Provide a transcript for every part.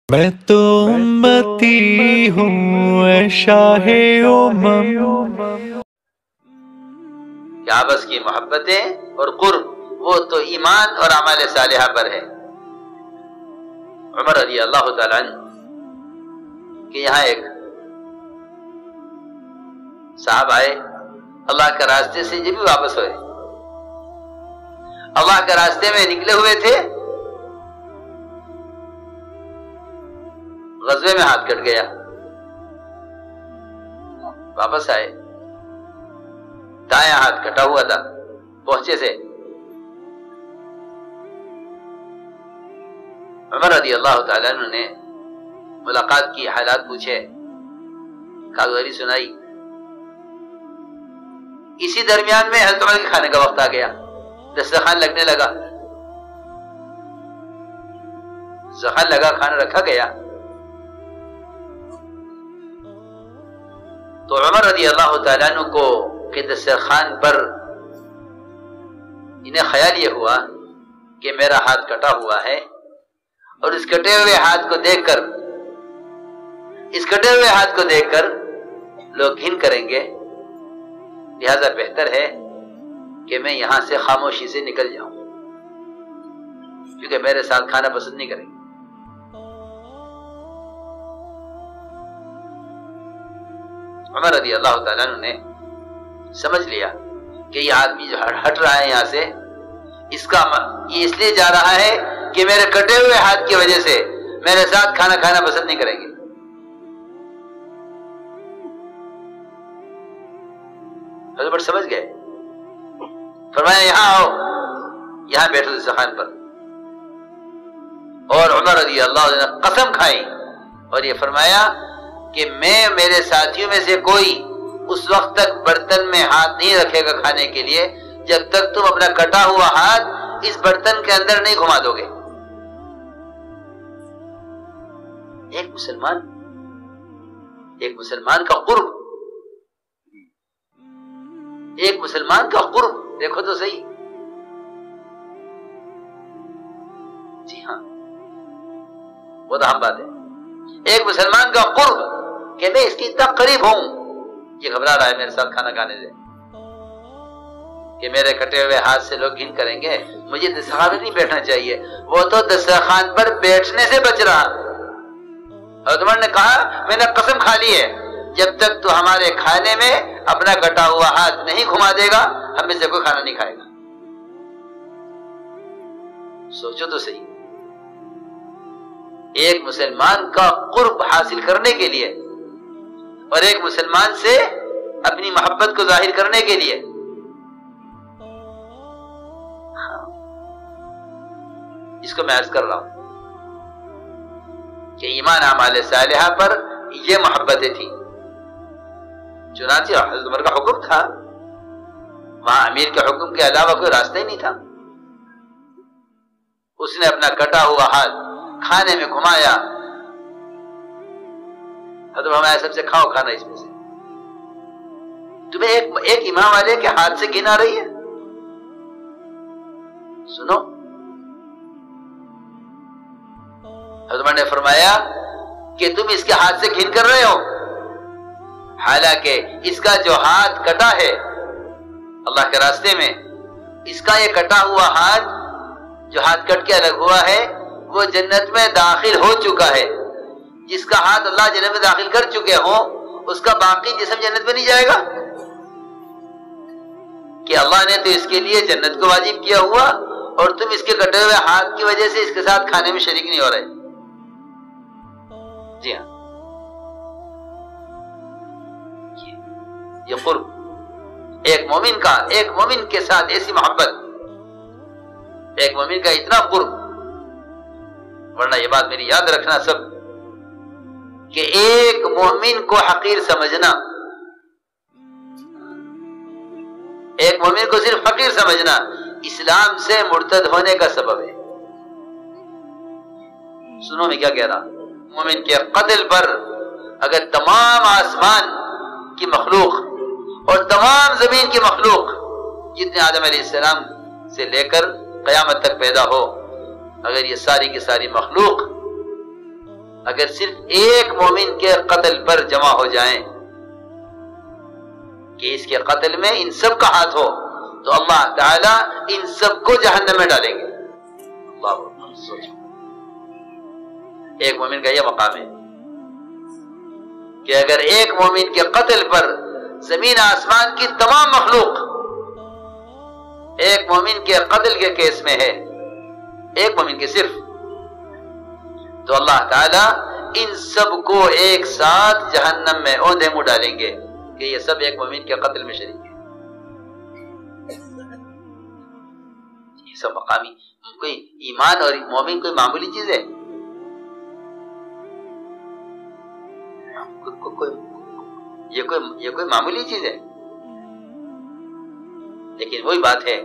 میں تو امتی ہوں اے شاہ امم۔ کہ آپس کی محبتیں اور قرب وہ تو ایمان اور اعمال صالحہ پر ہے۔ عمر رضی اللہ تعالیٰ عنہ کہ یہاں ایک صاحب آئے، اللہ کے راستے سے جب بھی واپس ہوئے، اللہ کے راستے میں نکلے ہوئے تھے، غزوے میں ہاتھ کٹ گیا، واپس آئے، دایاں ہاتھ کٹا ہوا تھا پہنچے سے۔ عمر رضی اللہ تعالیٰ عنہ نے ملاقات کی، حالات پوچھے، کاغذری سنائی۔ اسی درمیان میں حضرت عمر کے کھانے کا وقت آ گیا، دسترخوان لگنے لگا، دسترخوان لگا، کھانا رکھا گیا تو عمر رضی اللہ تعالیٰ عنہ کو کہ دسترخوان پر انہیں خیال یہ ہوا کہ میرا ہاتھ کٹا ہوا ہے، اور اس کٹے ہوئے ہاتھ کو دیکھ کر، اس کٹے ہوئے ہاتھ کو دیکھ کر لوگ گھن کریں گے، لہذا بہتر ہے کہ میں یہاں سے خاموشی سے نکل جاؤں، کیونکہ میرے ساتھ کھانا پسند نہیں کریں گے۔ عمر رضی اللہ تعالیٰ عنہ نے سمجھ لیا کہ یہ آدمی جو ہٹ رہا ہے یہاں سے، اس کا یہ اس لیے جا رہا ہے کہ میرے کٹے ہوئے ہاتھ کی وجہ سے میرے ساتھ کھانا کھانا پسند نہیں کریں گے۔ حضرت سمجھ گئے، فرمایا یہاں آؤ، یہاں بیٹھو دسترخوان پر، اور عمر رضی اللہ عنہ نے قسم کھائی اور یہ فرمایا کہ میں میرے ساتھیوں میں سے کوئی اس وقت تک برتن میں ہاتھ نہیں رکھے گا کھانے کے لیے جب تک تم اپنا کٹا ہوا ہاتھ اس برتن کے اندر نہیں گھما دو گے۔ ایک مسلمان کا قرب، ایک مسلمان کا قرب دیکھو تو صحیح۔ جی ہاں، وہ تو ہم بات ہے، ایک مسلمان کا قرب کہ میں اس کی اتنا قریب ہوں، یہ گھبرا رہا ہے میرے ساتھ کھانا کھانے سے کہ میرے کٹے ہوئے ہاتھ سے لوگ گھن کریں گے، مجھے دسترخوان پر نہیں بیٹھنا چاہیے۔ وہ تو دسترخوان پر بیٹھنے سے بچ رہا۔ حضرت عمر نے کہا میں نے قسم کھا لی ہے جب تک تو ہمارے کھانے میں اپنا کٹا ہوا ہاتھ نہیں گھما دے گا ہم میں سے کوئی کھانا نہیں کھائے گا۔ سوچو تو صحیح، ایک مسلمان کا قرب حاصل کرنے کے لیے اور ایک مسلمان سے اپنی محبت کو ظاہر کرنے کے لیے اس کو میں عرض کر رہا ہوں کہ ایمان اعمال صالحہ پر یہ محبتیں تھیں۔ چنانچہ حضرت عمر کا حکم تھا، وہاں امیر کے حکم کے علاوہ کوئی راستہ ہی نہیں تھا۔ اس نے اپنا کٹا ہوا ہاتھ کھانے میں گھمایا، حضرت فرمایا سب سے کھاؤ کھانا اس میں سے۔ تمہیں ایک امام والے کے ہاتھ سے گھن آ رہی ہے؟ سنو، حضرت نے فرمایا کہ تم اس کے ہاتھ سے گھن کر رہے ہو، حالانکہ اس کا جو ہاتھ کٹا ہے اللہ کے راستے میں، اس کا یہ کٹا ہوا ہاتھ جو ہاتھ کٹ کے الگ ہوا ہے وہ جنت میں داخل ہو چکا ہے۔ جس کا ہاتھ اللہ جنت میں داخل کر چکے ہوں اس کا باقی جسم جنت میں نہیں جائے گا؟ کہ اللہ نے تو اس کے لیے جنت کو واجب کیا ہوا اور تم اس کے کٹے ہوئے ہاتھ کی وجہ سے اس کے ساتھ کھانے میں شریک نہیں ہو رہے۔ جی ہاں، یہ قرب ایک مومن کا، ایک مومن کے ساتھ ایسی محبت، ایک مومن کا اتنا قرب۔ ورنہ یہ بات میری یاد رکھنا سب کہ ایک مومن کو حقیر سمجھنا، ایک مومن کو صرف حقیر سمجھنا اسلام سے مرتد ہونے کا سبب ہے۔ سنو میں کیا کہہ رہا، مومن کے قتل پر اگر تمام آسمان کی مخلوق اور تمام زمین کی مخلوق جتنے آدم علیہ السلام سے لے کر قیامت تک پیدا ہو، اگر یہ ساری کی ساری مخلوق اگر صرف ایک مومن کے قتل پر جمع ہو جائیں کہ اس کے قتل میں ان سب کا ہاتھ ہو تو اللہ تعالیٰ ان سب کو جہنم میں ڈالیں گے. اللہ سوچو، ایک مومن کا یہ مقام ہے کہ اگر ایک مومن کے قتل پر زمین آسمان کی تمام مخلوق ایک مومن کے قتل کے کیس میں ہے، ایک مومن کے صرف، تو اللہ تعالیٰ ان سب کو ایک ساتھ جہنم میں اوندھے منہ ڈالیں گے کہ یہ سب ایک مومن کے قتل میں شریک ہیں. یہ سب مقامی، کوئی ایمان اور مومن کوئی معمولی چیز ہے؟ یہ کوئی معمولی چیز ہے؟ لیکن وہی بات ہے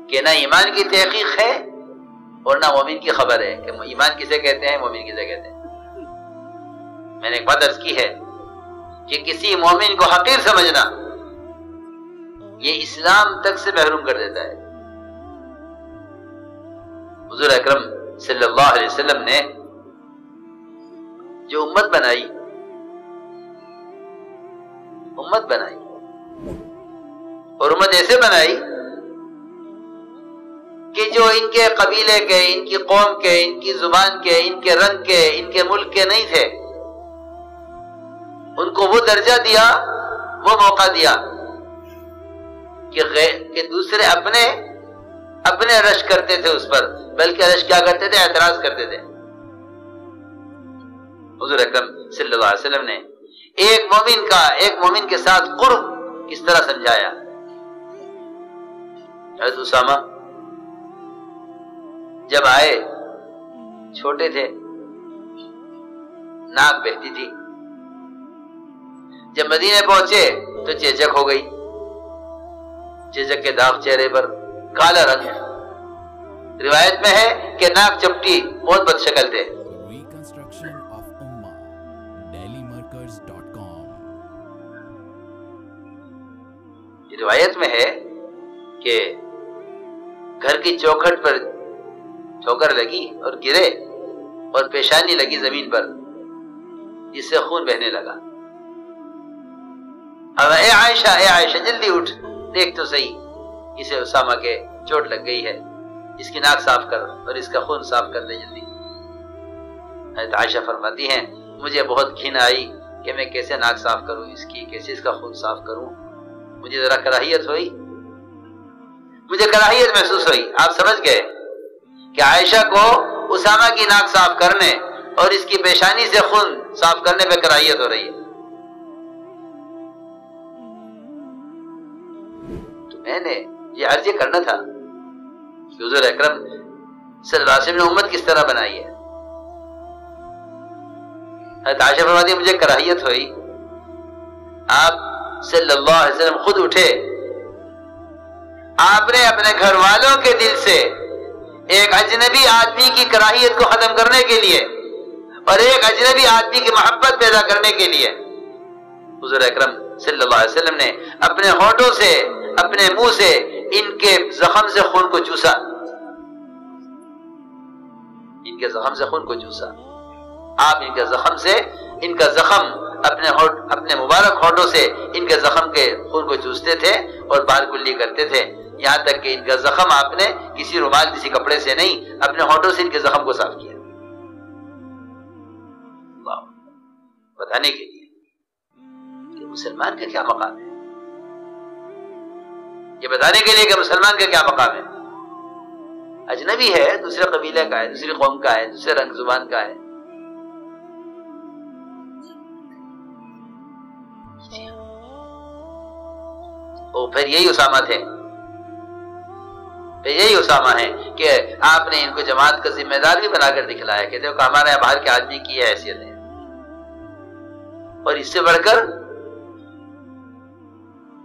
کہ نہ ایمان کی تحقیق ہے اور نہ مومن کی خبر ہے کہ ایمان کسے کہتے ہیں، مومن کسے کہتے ہیں. میں نے ایک بات عرض کی ہے کہ کسی مومن کو حقیر سمجھنا یہ اسلام تک سے محروم کر دیتا ہے. حضور اکرم صلی اللہ علیہ وسلم نے جو امت بنائی اور امت ایسے بنائی کہ جو ان کے قبیلے کے، ان کی قوم کے، ان کی زبان کے، ان کے رنگ کے، ان کے ملک کے نہیں تھے، ان کو وہ درجہ دیا، وہ موقع دیا کہ دوسرے اپنے رش کرتے تھے اس پر، بلکہ رش کیا کرتے تھے؟ اعتراض کرتے تھے. حضور اکرم صلی اللہ علیہ وسلم نے ایک مومن کے ساتھ قرب کس طرح سمجھایا. حضرت اسامہ جب آئے چھوٹے تھے، ناک بہتی تھی، جب مدینے پہنچے تو چیچک ہو گئی، چیچک کے داغ چہرے پر، کالا رنگ. روایت میں ہے کہ ناک چپٹی، بہت بد شکل تھے. روایت میں ہے کہ گھر کی چوکھٹ پر ٹھوکر لگی اور گرے اور پیشانی لگی زمین پر، جس سے خون بہنے لگا. اب اے عائشہ جلدی اٹھ، دیکھ تو صحیح، اسے اسامہ کے چوٹ لگ گئی ہے، اس کی ناک صاف کر اور اس کا خون صاف کر دے جلدی. حضرت عائشہ فرماتی ہیں مجھے بہت گھن آئی کہ میں کیسے ناک صاف کروں اس کی، کیسے اس کا خون صاف کروں. مجھے ذرا کراہیت ہوئی، مجھے کراہیت محسوس ہوئی. آپ سمجھ گئے کہ عائشہ کو اسامہ کی ناک صاف کرنے اور اس کی پیشانی سے خون صاف کرنے پہ کراہیت ہو رہی ہے. تو میں نے یہ عرض کرنا تھا کہ حضور اکرم صلی اللہ علیہ وسلم نے امت کس طرح بنائی ہے. حضرت عائشہ فرماتی ہے مجھے کراہیت ہوئی. آپ صلی اللہ علیہ وسلم خود اٹھے، آپ نے اپنے گھر والوں کے دل سے ایک اجنبی آدمی کی کراہیت کو ختم کرنے کے لیے اور ایک اجنبی آدمی کی محبت پیدا کرنے کے لیے حضور اکرم صلی اللہ علیہ وسلم نے اپنے ہونٹوں سے، اپنے منہ سے ان کے زخم سے خون کو چوسا. ان کے زخم سے خون کو چوسا. آپ ان کا زخم اپنے مبارک ہونٹوں سے ان کے زخم کے خون کو چوستے تھے اور بال کلی کرتے تھے، یہاں تک کہ ان کا زخم آپ نے کسی رومال، کسی کپڑے سے نہیں، اپنے ہونٹوں سے ان کے زخم کو صاف کیا. بتانے کے لیے کہ مسلمان کا کیا مقام ہے، یہ بتانے کے لیے کہ مسلمان کا کیا مقام ہے. اجنبی ہے، دوسرے قبیلے کا ہے، دوسری قوم کا ہے، دوسرے رنگ زبان کا ہے. پھر یہی اسامہ تھے، یہی اسامہ ہے کہ آپ نے ان کو جماعت کا ذمہ دار بھی بنا کر دکھلایا کہ دیکھو ہمارے یہاں باہر کے آدمی کی یہ حیثیت ہے. اور اس سے بڑھ کر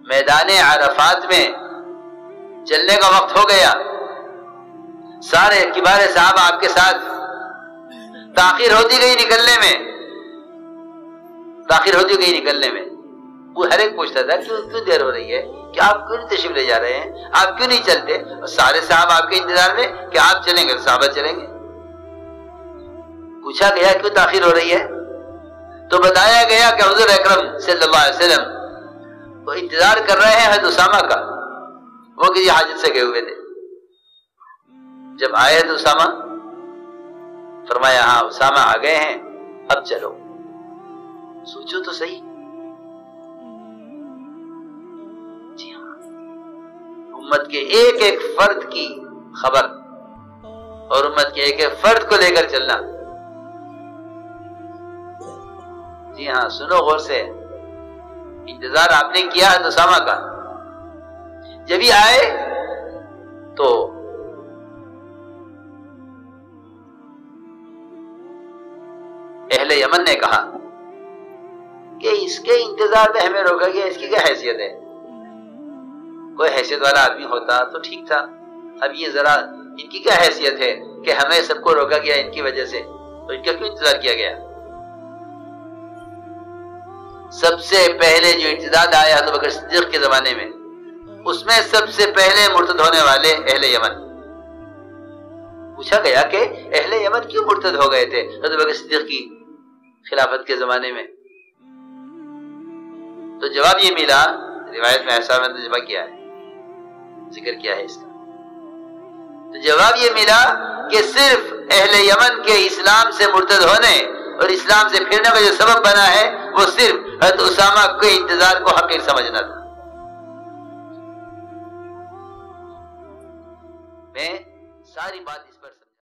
میدان عرفات میں چلنے کا وقت ہو گیا، سارے کبار صحابہ آپ کے ساتھ، تاخیر ہوتی گئی نکلنے میں. وہ ہر ایک پوچھتا تھا کیوں دیر ہو رہی ہے، کہ آپ کیوں نہیں تشریف لے جا رہے ہیں، آپ کیوں نہیں چلتے. اور سارے صحابہ آپ کے انتظار میں کہ آپ چلیں گے تو صحابہ چلیں گے. پوچھا گیا کیوں تاخیر ہو رہی ہے؟ تو بتایا گیا کہ حضور اکرم صلی اللہ علیہ وسلم وہ انتظار کر رہے ہیں حضرت اسامہ کا، وہ کسی حاجت سے گئے ہوئے تھے۔ جب آئے تو اسامہ، فرمایا ہاں اسامہ آ گئے ہیں، اب چلو۔ سوچو تو صحیح، جی ہاں، امت کے ایک ایک فرد کی خبر اور امت کے ایک ایک فرد کو لے کر چلنا۔ جی ہاں، سنو غور سے، انتظار آپ نے کیا ہے اسامہ کا، جب ہی آئے تو اہل یمن نے کہا کہ اس کے انتظار میں ہمیں روکا گیا، اس کی کیا حیثیت ہے؟ کوئی حیثیت والا آدمی ہوتا تو ٹھیک تھا، اب یہ ذرا ان کی کیا حیثیت ہے کہ ہمیں سب کو روکا گیا ان کی وجہ سے، تو ان کا کیوں انتظار کیا گیا؟ سب سے پہلے جو انتظار آیا حضرت بکر صدیق کے زمانے میں، اس میں سب سے پہلے مرتد ہونے والے اہل یمن۔ پوچھا گیا کہ اہل یمن کیوں مرتد ہو گئے تھے حضرت بکر صدیق کی خلافت کے زمانے میں؟ تو جواب یہ ملا، روایت میں ایسا میں ترجمہ کیا ہے، ذکر کیا ہے اس کا، تو جواب یہ ملا کہ صرف اہل یمن کے اسلام سے مرتد ہونے اور اسلام سے پھرنے کا جو سبب بنا ہے وہ صرف حضرت اسامہ کے انتظار کو حقیر سمجھنا تھا۔ میں ساری بات